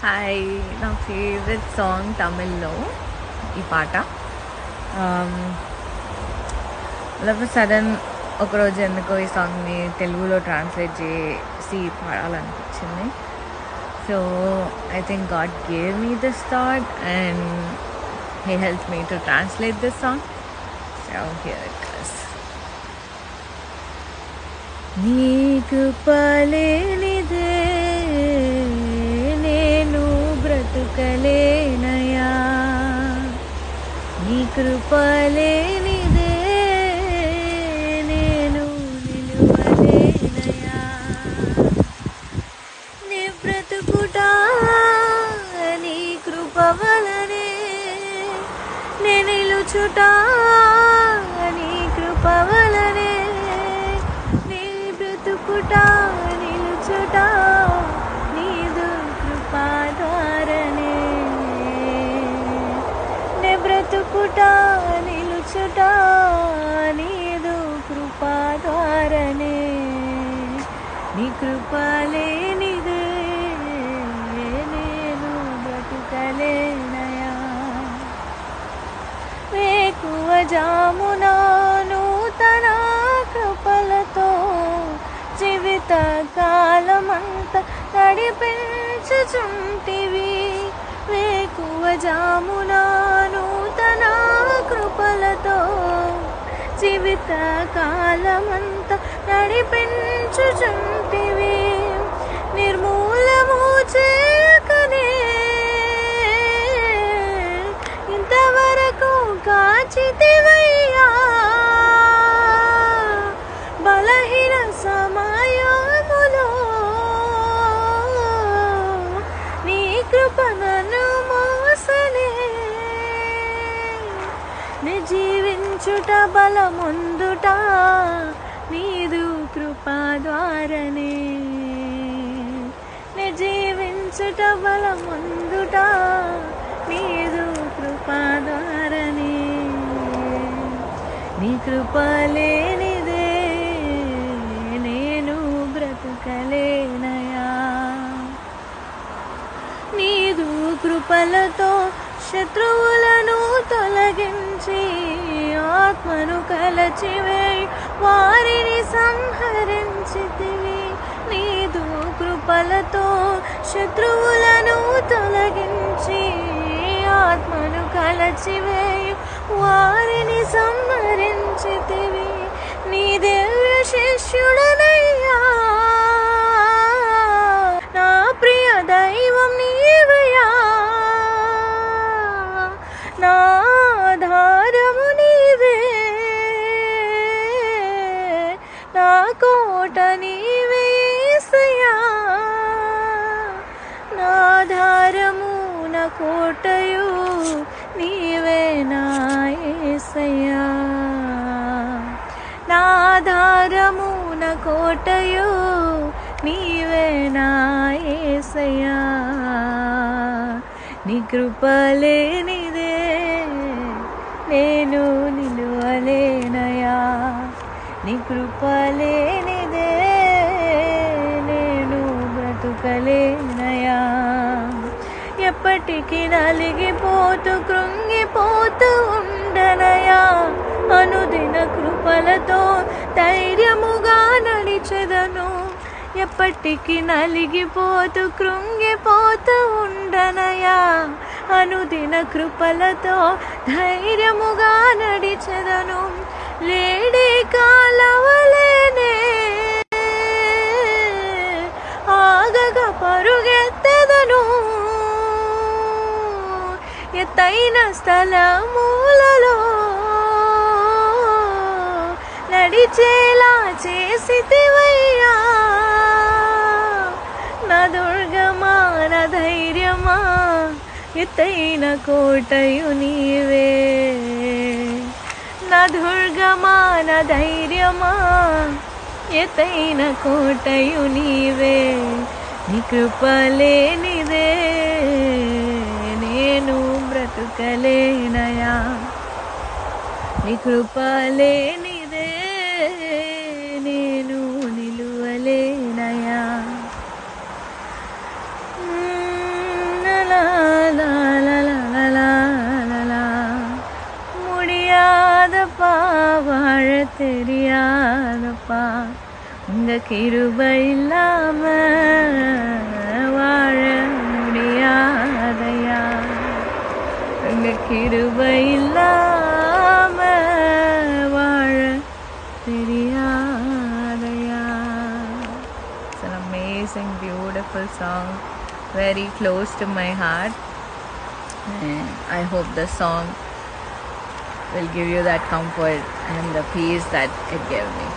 Hi, నా favourite song తమిళ్లో ఈ పాట. ఆల్ సడన్ ఒకరోజు ఎందుకో ఈ సాంగ్ని తెలుగులో ట్రాన్స్లేట్ చేసి పాడాలనిపించింది. So I think God gave me this thought and he help me to translate this song. So here it goes. నీకు పలేనిదే నేను బ్రతుకలేనయా, నీ కృపలేనిదే నేను నిలువలేనయా, నీ బ్రతుకుట నీ కృప వలనే, నే నిలుచుట నీ కృప వలనే, నీ బ్రతుకుట నిలుచుట నీదు కృపా ద్వారానే, నే బ్రతుకుట నిలుచుట నీదు కృపా ద్వారానే, నీ కృప లేనిదే నేను బ్రతుకలేనయా. వేకువ జామున నూతన కృపలతో జీవిత కాలమంతా నడిపించుచుంటివి, వేకువ జామున నూతన కృపలతో జీవిత కాలమంతా నడిపించుచుంటివి, నిర్మూలము చేయకనే ఇంతవరకు కాచితివయ్యా, బలహీన సమయములో నీ కృప నన్ను మోసనే, నే జీవించుట బలముందుట నీదు కృపా ద్వారానే, నే జీవించుట బలముందుట నీదు కృపా ద్వారానే, నీ కృప లేనిదే నేను బ్రతుకలేనయా. నీదు కృపలతో శత్రువులను తొలగించి ఆత్మను కలచివేయి వారిని సంహరించితివి, నీదు కృపలతో శత్రువులను తొలగించి ఆత్మను కలచివేయి వారిని సంహరించితివి, నీ దివ్య శిష్యుడనయ్యా, నా ప్రియ దైవం నీవయ్యా, నా ఆధారము నీవే, నా కోట నీవే యేసయ్యా, నా ఆధారము నా కోటయు నీవే నా యేసయ్యా, నా ఆధారము నా కోటయు నీవే నా యేసయ్యా, నీ కృప లేనిదే నేను నిలువలేనయా, నీ కృప లేనిదే నేను బ్రతుకలేనయా. ఎప్పటికీ నలిగిపోతూ కృంగిపోతూ ఉండనయా, అనుదిన కృపలతో ధైర్యముగా నడిచెదను, ఎప్పటికీ నలిగిపోతూ కృంగిపోతూ ఉండనయా, అనుదిన కృపలతో ధైర్యముగా నడిచెదను, లేడి కాలవలేనే ఆగగ పరుగెత్తెదను, ఎత్తైన స్థలములలో నడిచేలా చేసితివయ్యా, నా దుర్గమా నా ధైర్యమా ఎత్తైన కోటయు నీవే, నా దుర్గమా నా ధైర్యమా ఎత్తైన కోటయు నీవే, నీ కృప లేనిదే నేను బ్రతుకలేనయా, నీ కృప లేనిదే నేను నిలువలేనయా. தெரியாதப்பா உங்க கிருபை இல்லாம வாழ முடியாதையா உங்க கிருபை இல்லாம வாழ தெரியாதையா. It's an amazing, beautiful song, very close to my heart, and I hope the song will give you that comfort and the peace that it gave me.